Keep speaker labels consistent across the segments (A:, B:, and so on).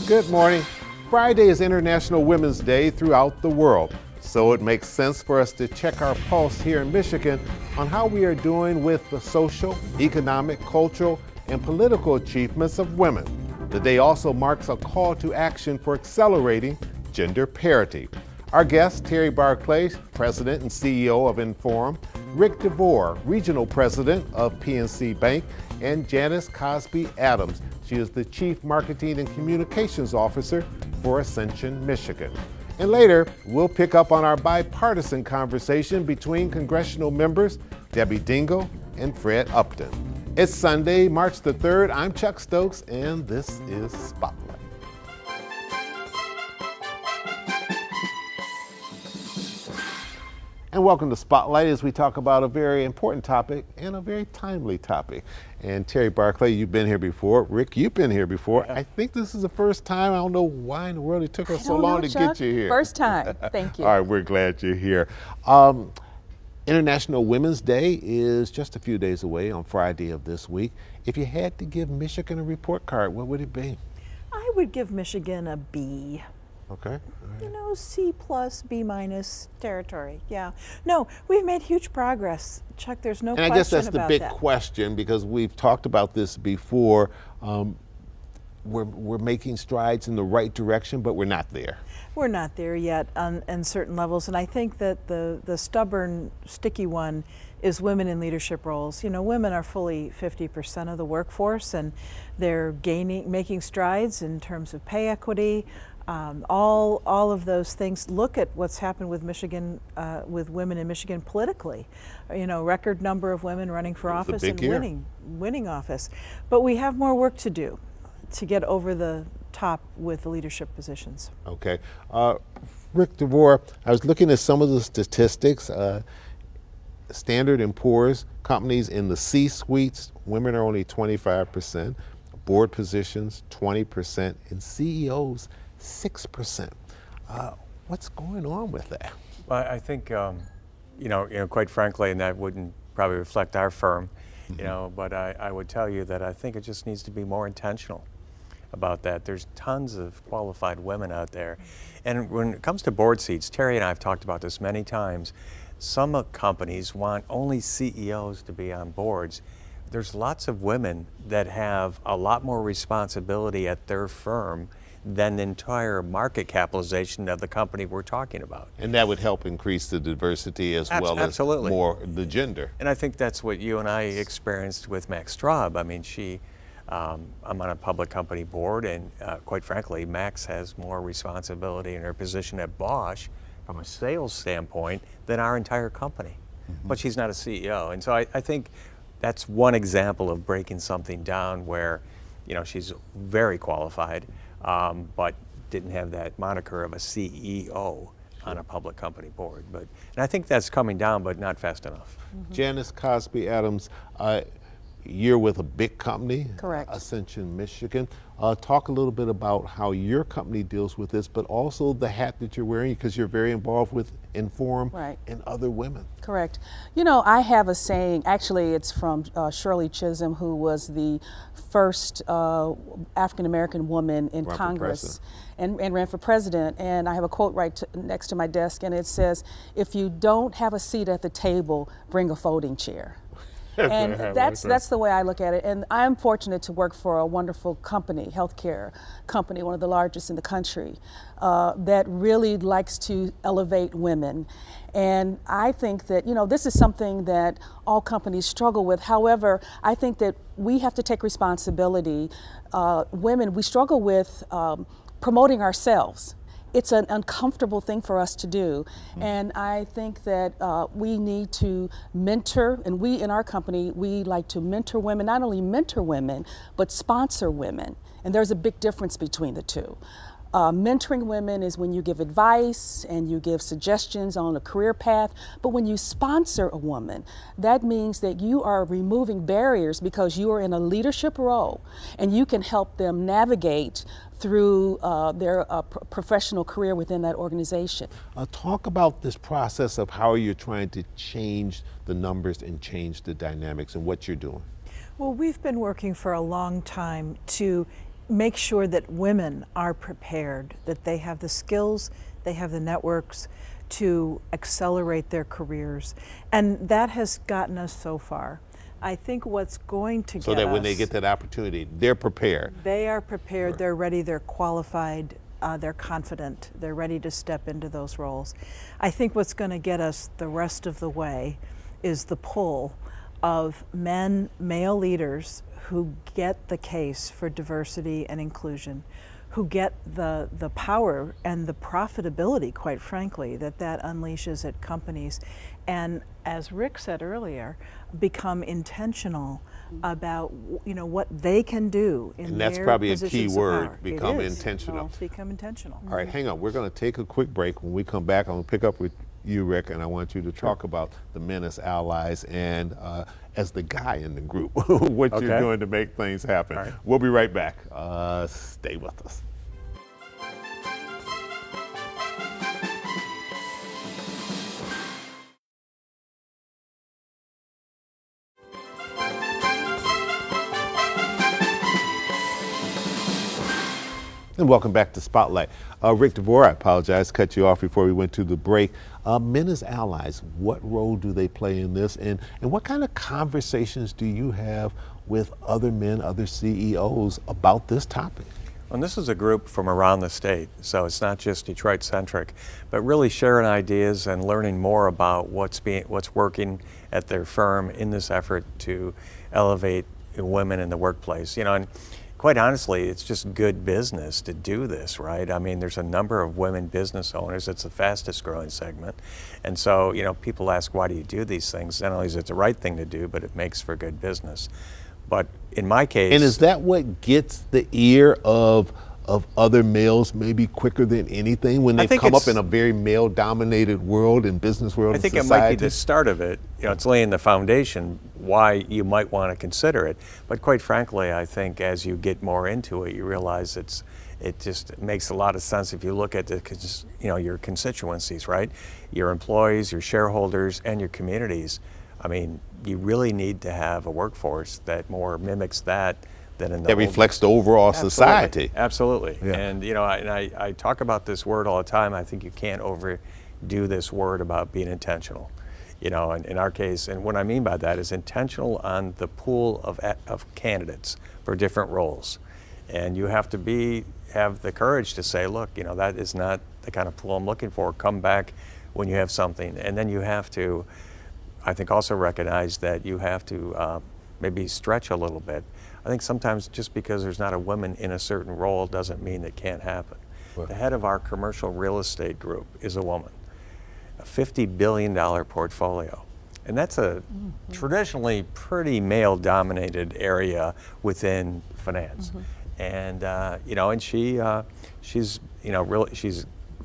A: Good morning. Friday is International Women's Day throughout the world, so it makes sense for us to check our pulse here in Michigan on how we are doing with the social, economic, cultural, and political achievements of women. The day also marks a call to action for accelerating gender parity. Our guests, Terry Barclay, President and CEO of Inform, Rick DeVore, Regional President of PNC Bank, and Janice Cosby Adams. She is the Chief Marketing and Communications Officer for Ascension, Michigan. And later, we'll pick up on our bipartisan conversation between congressional members Debbie Dingell and Fred Upton. It's Sunday, March the 3rd. I'm Chuck Stokes, and this is Spotlight. And welcome to Spotlight as we talk about a very important topic and a very timely topic. And Terry Barclay, you've been here before. Rick, you've been here before. I think this is the first time. I don't know why in the world it took us so long to get you here.
B: First time. Thank you.
A: All right, we're glad you're here. International Women's Day is just a few days away on Friday of this week. If you had to give Michigan a report card, what would it be?
B: I would give Michigan a B.
A: Okay. Right.
B: You know, C plus, B minus territory. Yeah. No, we've made huge progress. Chuck, there's no question about that.
A: And I guess that's the big question, because we've talked about this before. We're making strides in the right direction, but we're not there.
B: We're not there yet on certain levels, and I think that the stubborn, sticky one is women in leadership roles. You know, women are fully 50% of the workforce, and they're making strides in terms of pay equity. All of those things. Look at what's happened with Michigan, with women in Michigan politically. You know, record number of women running for office and winning office. But we have more work to do to get over the top with the leadership positions.
A: Okay. Rick DeVore, I was looking at some of the statistics. Standard & Poor's companies in the C-suites, women are only 25%, board positions 20%, and CEOs 6%. What's going on with that?
C: Well, I think, you know, quite frankly, and that wouldn't probably reflect our firm, you know, but I would tell you that I think it just needs to be more intentional about that. There's tons of qualified women out there. And when it comes to board seats, Terry and I have talked about this many times. Some companies want only CEOs to be on boards. There's lots of women that have a lot more responsibility at their firm than the entire market capitalization of the company we're talking about.
A: And that would help increase the diversity as well as more the gender.
C: And I think that's what you and I experienced with Max Straub. I mean, I'm on a public company board, and quite frankly, Max has more responsibility in her position at Bosch from a sales standpoint than our entire company. But she's not a CEO. And so I think that's one example of breaking something down where, you know, she's very qualified, but didn't have that moniker of a CEO on a public company board. And I think that's coming down, but not fast enough.
A: Janice Cosby Adams, you're with a big company,
B: correct?
A: Ascension, Michigan. Talk a little bit about how your company deals with this, but also the hat that you're wearing, because you're very involved with Inform and other women.
D: Correct. You know, I have a saying, actually it's from Shirley Chisholm, who was the first African-American woman in Congress and ran for president. And I have a quote right next to my desk, and it says, "If you don't have a seat at the table, bring a folding chair." And that's the way I look at it. And I'm fortunate to work for a wonderful company, healthcare company, one of the largest in the country, that really likes to elevate women. And I think that, you know, this is something that all companies struggle with. However, I think that we have to take responsibility. Women, we struggle with promoting ourselves. It's an uncomfortable thing for us to do. And I think that we need to mentor, and we in our company, we like to mentor women, not only mentor women, but sponsor women. And there's a big difference between the two. Mentoring women is when you give advice and you give suggestions on a career path, but when you sponsor a woman, that means that you are removing barriers because you are in a leadership role and you can help them navigate through their professional career within that organization.
A: Talk about this process of how you're trying to change the numbers and change the dynamics and what you're doing.
B: Well, we've been working for a long time to make sure that women are prepared, that they have the skills, they have the networks to accelerate their careers. And that has gotten us so far. I think what's going to
A: so
B: get
A: that when
B: us,
A: they get that opportunity, they're prepared.
B: They are prepared,
A: Right.
B: they're ready, they're qualified, they're confident, they're ready to step into those roles. I think what's going to get us the rest of the way is the pull of men, male leaders who get the case for diversity and inclusion, who get the power and the profitability, quite frankly, that unleashes at companies. And as Rick said earlier, become intentional about what they can do in
A: And that's
B: their
A: probably a key
B: positions of
A: word,
B: power.
A: become
B: It is.
A: intentional.
B: Become intentional.
A: All right, hang on. We're going to take a quick break. When we come back, I'm going to pick up with you, Rick, and I want you to talk about the men as allies and as the guy in the group, what you're doing to make things happen. Right. We'll be right back. Stay with us. And welcome back to Spotlight. Rick DeVore, I apologize, cut you off before we went to the break. Men as allies, what role do they play in this? And what kind of conversations do you have with other men, other CEOs about this topic?
C: And this is a group from around the state, so it's not just Detroit-centric, but really sharing ideas and learning more about what's working at their firm in this effort to elevate women in the workplace. And quite honestly, it's just good business to do this, right? I mean, there's a number of women business owners. It's the fastest growing segment. And so, people ask, why do you do these things? Not only is it the right thing to do, but it makes for good business. But in my case...
A: And is that what gets the ear of other males maybe quicker than anything when they've come up in a very male-dominated world and business world and society?
C: I think it might be the start of it. It's laying the foundation why you might want to consider it. But quite frankly, I think as you get more into it, you realize it just makes a lot of sense if you look at your constituencies, right? Your employees, your shareholders, and your communities. I mean, you really need to have a workforce that more mimics that than in the
A: that reflects the overall society.
C: Absolutely.
A: Yeah.
C: And I talk about this word all the time. I think you can't overdo this word about being intentional. And in our case, and what I mean by that is intentional on the pool of candidates for different roles. And you have to have the courage to say, look, that is not the kind of pool I'm looking for. Come back when you have something. And then you have to, I think, also recognize that you have to maybe stretch a little bit. I think sometimes just because there's not a woman in a certain role doesn't mean it can't happen. Well, the head of our commercial real estate group is a woman, a $50 billion portfolio. And that's a traditionally pretty male-dominated area within finance. And and she's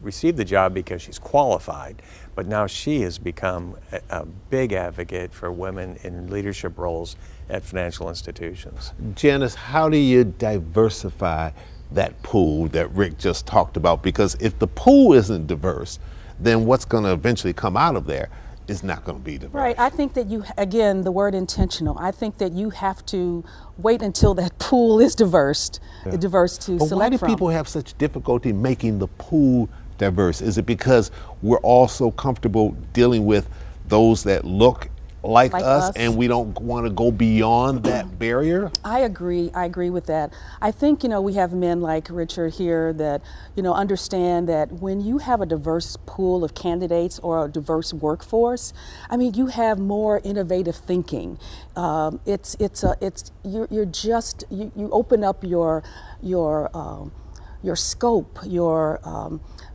C: received the job because she's qualified, but now she has become a big advocate for women in leadership roles at financial institutions.
A: Janice, how do you diversify that pool that Rick just talked about? Because if the pool isn't diverse, then what's going to eventually come out of there is not going to be diverse.
D: Right. I think that again, the word intentional, I think that you have to wait until that pool is diverse to select from.
A: But why do people have such difficulty making the pool diverse? Is it because we're all so comfortable dealing with those that look like us and we don't want to go beyond that barrier?
D: I agree with that. I think, we have men like Richard here that, understand that when you have a diverse pool of candidates or a diverse workforce, I mean, you have more innovative thinking. You open up your scope,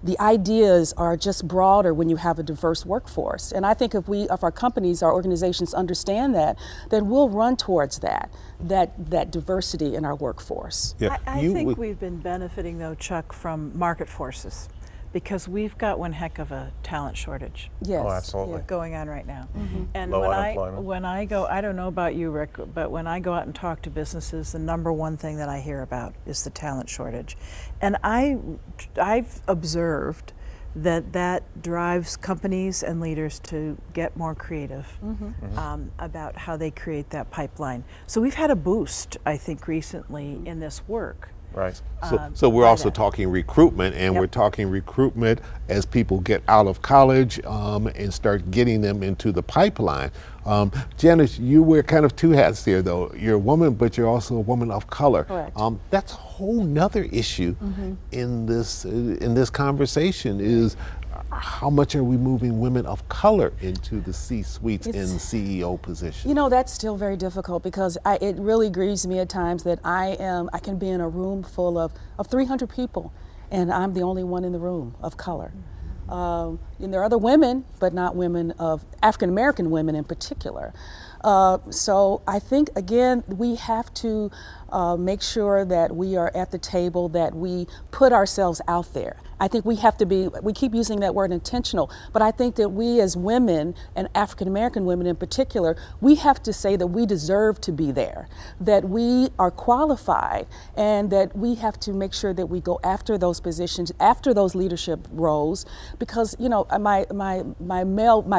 D: the ideas are just broader when you have a diverse workforce. And I think if our companies, our organizations understand that, then we'll run towards that diversity in our workforce.
A: Yeah.
B: I think we've been benefiting though, Chuck, from market forces, because we've got one heck of a talent shortage.
D: Yes.
C: Oh, absolutely.
B: Going on right now. And
C: Low unemployment.
B: when I go, I don't know about you, Rick, but when I go out and talk to businesses, the number one thing that I hear about is the talent shortage. And I've observed that drives companies and leaders to get more creative about how they create that pipeline. So we've had a boost, I think, recently in this work.
C: Right.
A: So we're also talking recruitment, and we're talking recruitment as people get out of college and start getting them into the pipeline. Janice, you wear kind of two hats here, though. You're a woman, but you're also a woman of color.
D: Correct.
A: That's a whole nother issue in this conversation is how much are we moving women of color into the C-suites and CEO positions?
D: You know, that's still very difficult because it really grieves me at times that I can be in a room full of 300 people and I'm the only one in the room of color. And there are other women, but not women of African-American women in particular. So I think, again, we have to make sure that we are at the table, that we put ourselves out there. I think we have to be, we keep using that word intentional, but I think that we as women, and African-American women in particular, we have to say that we deserve to be there, that we are qualified, and that we have to make sure that we go after those positions, after those leadership roles, because, you know, my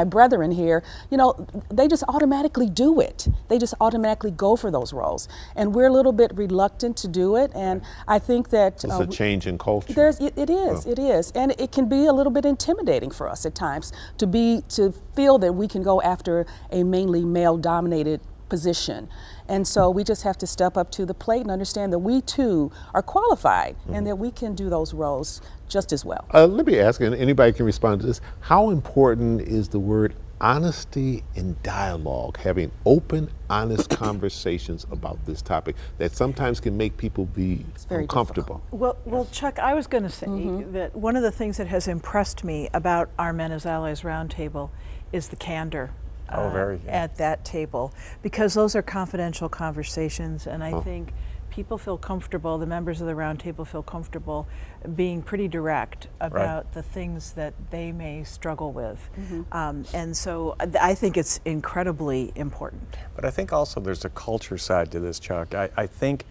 D: brethren here, you know, they just automatically do it. They just automatically go for those roles. And we're a little bit reluctant to do it, and I think that
A: it's a change in culture.
D: It is. It is, and it can be a little bit intimidating for us at times to feel that we can go after a mainly male-dominated position. And so we just have to step up to the plate and understand that we too are qualified and that we can do those roles just as well.
A: Let me ask, and anybody can respond to this, how important is the word honesty and dialogue, having open, honest conversations about this topic that sometimes can make people be uncomfortable?
B: Well, Chuck, I was going to say that one of the things that has impressed me about our Men as Allies Roundtable is the candor at that table, because those are confidential conversations, and I think people feel comfortable, the members of the roundtable feel comfortable being pretty direct about the things that they may struggle with. And so I think it's incredibly important.
C: But I think also there's a culture side to this, Chuck. I think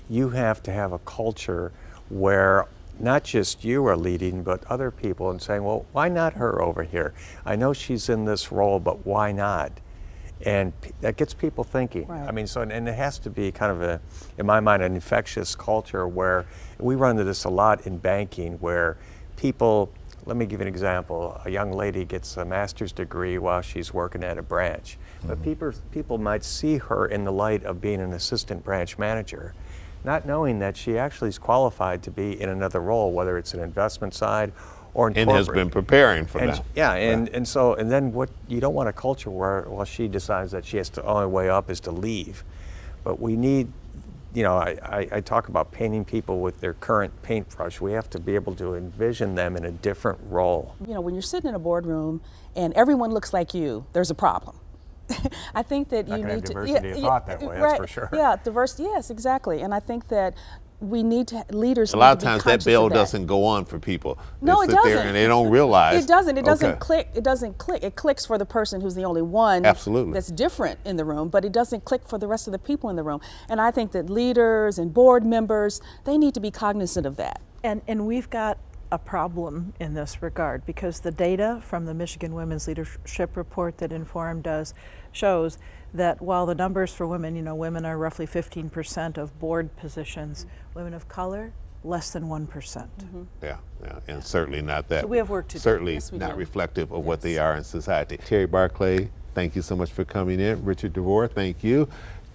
C: you have to have a culture where not just you are leading, but other people and saying, well, why not her over here? I know she's in this role, but why not? And that gets people thinking.
D: Right.
C: I mean, so, and it has to be kind of in my mind, an infectious culture where we run into this a lot in banking where people, let me give you an example. A young lady gets a master's degree while she's working at a branch. But people might see her in the light of being an assistant branch manager, not knowing that she actually is qualified to be in another role, whether it's an investment side or in corporate.
A: Has been preparing for that.
C: Yeah, and then what you don't want a culture where, well, she decides that she has to, only way up is to leave. But we need, you know, I talk about painting people with their current paintbrush. We have to be able to envision them in a different role.
D: You know, when you're sitting in a boardroom and everyone looks like you, there's a problem. I think that you need to
C: diversity of thought that way, that's for sure.
D: Yeah, diversity. Yes, exactly. And I think that we need to, leaders.
A: A lot of times that bell doesn't go on for people.
D: No, it doesn't.
A: There and they don't realize.
D: It doesn't. It doesn't click. It doesn't click. It clicks for the person who's the only one.
A: Absolutely.
D: That's different in the room, but it doesn't click for the rest of the people in the room. And I think that leaders and board members, they need to be cognizant of that.
B: And we've got a problem in this regard because the data from the Michigan Women's Leadership Report that Inform does shows that while the numbers for women, you know, women are roughly 15% of board positions, women of color, less than 1%.
A: Yeah, and certainly not that.
B: So we have work to do.
A: Certainly
D: Yes,
A: not reflective of what they are in society. Terry Barclay, thank you so much for coming in. Richard DeVore, thank you.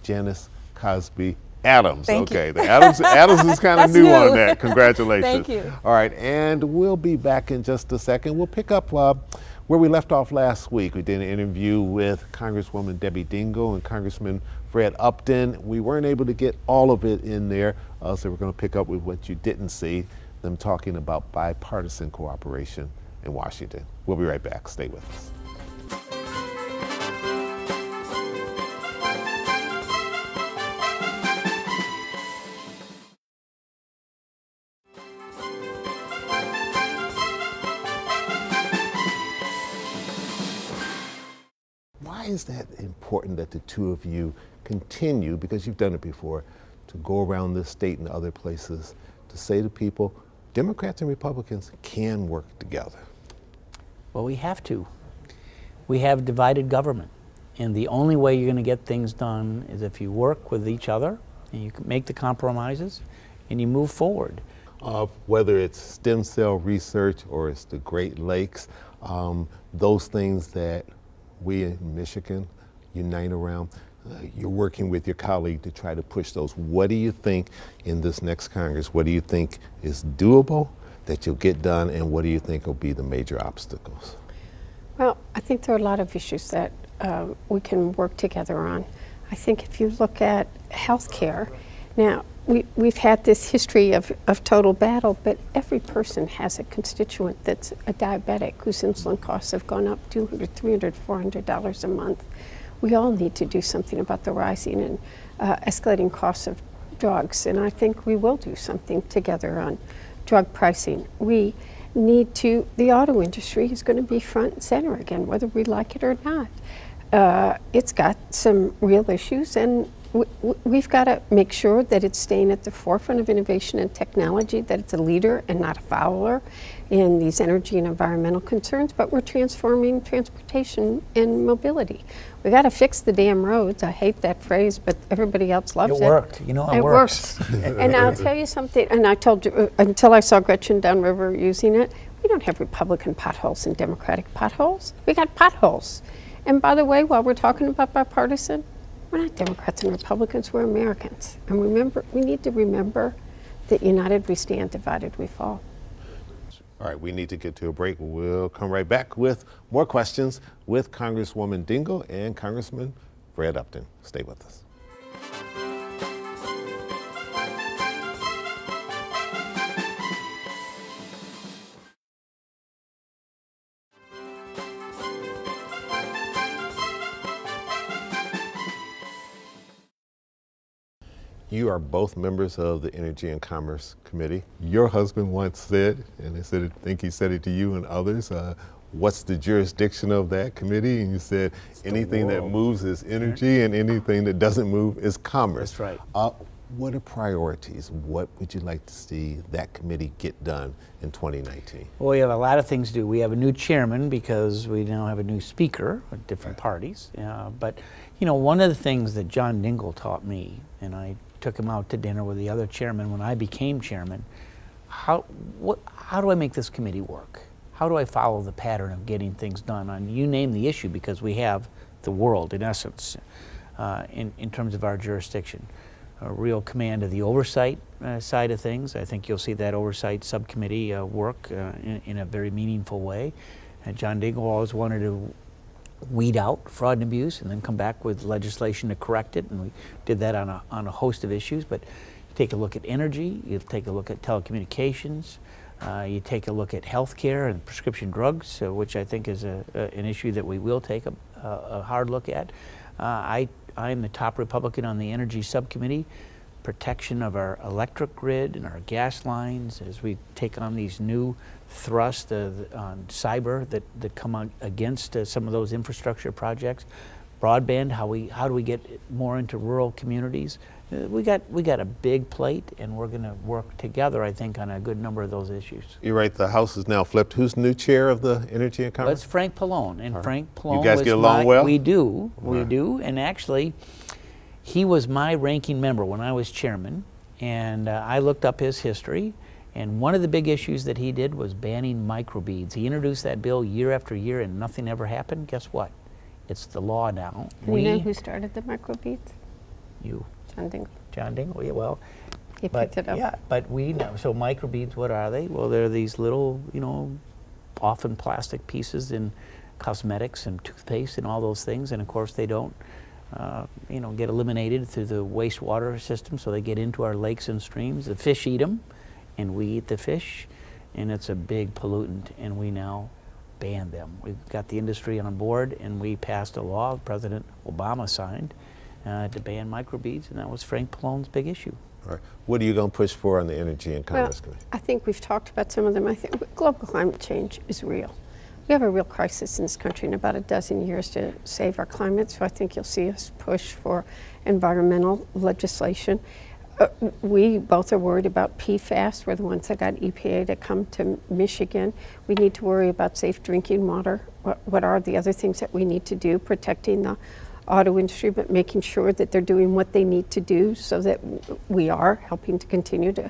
A: Janice Cosby Adams.
D: Thank you.
A: The Adams is kind of new on that. Congratulations.
D: Thank you.
A: All right, and we'll be back in just a second. We'll pick up where we left off last week. We did an interview with Congresswoman Debbie Dingell and Congressman Fred Upton. We weren't able to get all of it in there, so we're going to pick up with what you didn't see, them talking about bipartisan cooperation in Washington. We'll be right back. Stay with us. Why is that important that the two of you continue, because you've done it before, to go around this state and other places to say to people, Democrats and Republicans can work together?
E: Well, we have to. We have divided government, and the only way you're going to get things done is if you work with each other and you can make the compromises and you move forward.
A: Whether it's stem cell research or it's the Great Lakes, those things that we in Michigan unite around, you're working with your colleague to try to push those. What do you think in this next Congress, what do you think is doable that you'll get done, and what do you think will be the major obstacles?
F: Well, I think there are a lot of issues that we can work together on. I think if you look at health care, now we've had this history of total battle, but every person has a constituent that's a diabetic whose insulin costs have gone up $200, $300, $400 a month. We all need to do something about the rising and escalating costs of drugs, and I think we will do something together on drug pricing. We need to, the auto industry is going to be front and center again, whether we like it or not. It's got some real issues, and we've got to make sure that it's staying at the forefront of innovation and technology, that it's a leader and not a follower in these energy and environmental concerns, but we're transforming transportation and mobility. We got to fix the damn roads. I hate that phrase, but everybody else loves it.
E: It worked, you know,
F: it works. And I'll tell you something, and I told you, until I saw Gretchen downriver using it, we don't have Republican potholes and Democratic potholes. We got potholes. And by the way, while we're talking about bipartisan, we're not Democrats and Republicans, we're Americans. And remember, we need to remember that united we stand, divided we fall.
A: All right, we need to get to a break. We'll come right back with more questions with Congresswoman Dingle and Congressman Fred Upton. Stay with us. You are both members of the Energy and Commerce Committee. Your husband once said, and I think he said it to you and others, what's the jurisdiction of that committee? And you said anything that moves is energy and anything that doesn't move is commerce.
E: That's right.
A: What are priorities? What would you like to see that committee get done in 2019?
E: Well, we have a lot of things to do. We have a new chairman because we now have a new speaker of different parties. But, you know, one of the things that John Dingle taught me, and I took him out to dinner with the other chairman when I became chairman, how do I make this committee work? How do I follow the pattern of getting things done? And you name the issue, because we have the world, in essence, in terms of our jurisdiction. A real command of the oversight side of things. I think you'll see that oversight subcommittee work in a very meaningful way. John Dingle always wanted to weed out fraud and abuse and then come back with legislation to correct it, and we did that on a host of issues. But you take a look at energy, you take a look at telecommunications, you take a look at healthcare and prescription drugs, which I think is an issue that we will take a hard look at. I'm the top Republican on the Energy Subcommittee. Protection of our electric grid and our gas lines as we take on these new thrusts on cyber that come against some of those infrastructure projects. Broadband, how do we get more into rural communities? We got a big plate, and we're going to work together, I think, on a good number of those issues.
A: You're right, the House is now flipped. Who's new chair of the Energy and Commerce?
E: Well, it's Frank Pallone, and Frank Pallone.
A: You guys get along well?
E: We do, and actually, he was my ranking member when I was chairman, and I looked up his history, and one of the big issues that he did was banning microbeads. He introduced that bill year after year, and nothing ever happened. Guess what? It's the law now.
F: You know who started the microbeads?
E: You.
F: John Dingle.
E: John Dingle, yeah, well.
F: He picked it up.
E: Yeah, but we know. So microbeads, what are they? Well, they're these little, you know, often plastic pieces in cosmetics and toothpaste and all those things, and of course they don't you know, get eliminated through the wastewater system, so they get into our lakes and streams. The fish eat them, and we eat the fish, and it's a big pollutant, and we now ban them. We've got the industry on board, and we passed a law President Obama signed to ban microbeads, and that was Frank Pallone's big issue.
A: All right. What are you going to push for on the Energy and Commerce Committee?
F: I think we've talked about some of them. I think global climate change is real. We have a real crisis in this country in about a dozen years to save our climate, so I think you'll see us push for environmental legislation. We both are worried about PFAS. We're the ones that got EPA to come to Michigan. We need to worry about safe drinking water. What are the other things that we need to do? Protecting the auto industry, but making sure that they're doing what they need to do so that we are helping to continue to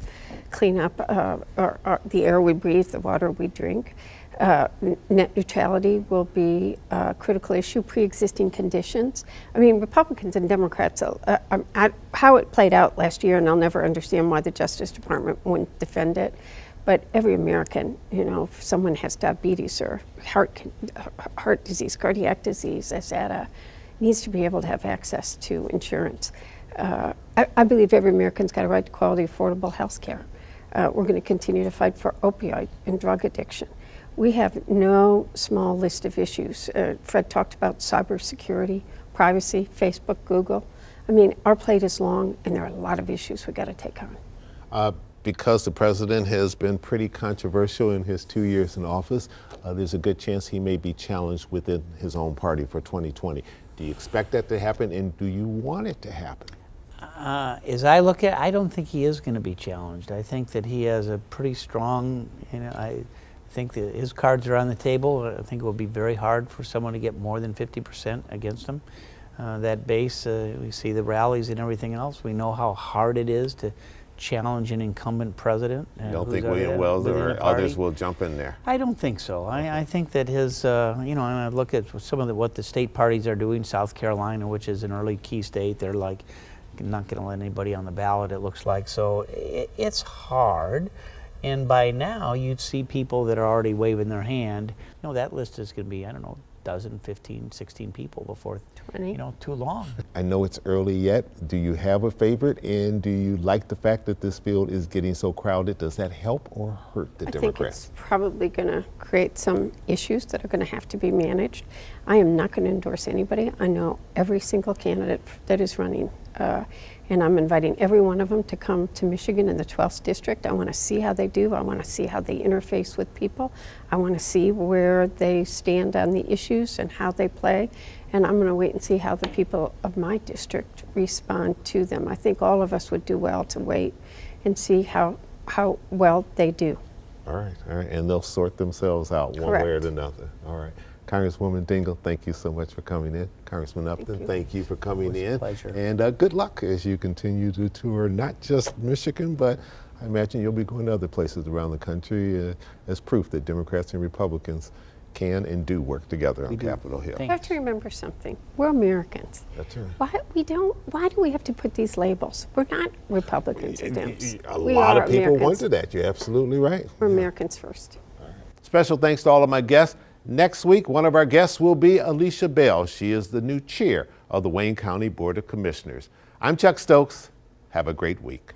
F: clean up the air we breathe, the water we drink. Net neutrality will be a critical issue, pre-existing conditions. I mean, Republicans and Democrats, how it played out last year, and I'll never understand why the Justice Department wouldn't defend it, but every American, you know, if someone has diabetes or heart disease, cardiac disease, etc., needs to be able to have access to insurance. I believe every American's got a right to quality, affordable health care. We're going to continue to fight for opioid and drug addiction. We have no small list of issues. Fred talked about cybersecurity, privacy, Facebook, Google. I mean, our plate is long, and there are a lot of issues we've got to take on.
A: Because the president has been pretty controversial in his 2 years in office, there's a good chance he may be challenged within his own party for 2020. Do you expect that to happen, and do you want it to happen?
E: As I look at it, I don't think he is going to be challenged. I think that he has a pretty strong, you know, I think that his cards are on the table. I think it will be very hard for someone to get more than 50% against him. That base, we see the rallies and everything else. We know how hard it is to challenge an incumbent president.
A: You don't think William Wells or others will jump in there?
E: I don't think so. I think that his, you know, and I look at some of what the state parties are doing. South Carolina, which is an early key state, they're like not going to let anybody on the ballot, it looks like. So it's hard. And by now, you'd see people that are already waving their hand. You know, that list is going to be, I don't know, a dozen, 15, 16 people before,
F: 20.
E: You know, too long.
A: I know it's early yet. Do you have a favorite? And do you like the fact that this field is getting so crowded? Does that help or hurt the Democrats?
F: I think it's probably going to create some issues that are going to have to be managed. I am not going to endorse anybody. I know every single candidate that is running. And I'm inviting every one of them to come to Michigan in the 12th district. I want to see how they do. I want to see how they interface with people. I want to see where they stand on the issues and how they play. And I'm going to wait and see how the people of my district respond to them. I think all of us would do well to wait and see how well they do.
A: All right. And they'll sort themselves out one way or another. All right. Congresswoman Dingell, thank you so much for coming in. Congressman Upton, thank you for coming in.
E: Pleasure.
A: And good luck as you continue to tour not just Michigan, but I imagine you'll be going to other places around the country as proof that Democrats and Republicans can and do work together on Capitol Hill.
F: We have to remember something. We're Americans.
A: That's right.
F: Why do we have to put these labels? We're not Republicans or Dems.
A: A lot of people wanted that. You're absolutely right.
F: We're Americans first.
A: Special thanks to all of my guests. Next week, one of our guests will be Alicia Bell. She is the new chair of the Wayne County Board of Commissioners. I'm Chuck Stokes. Have a great week.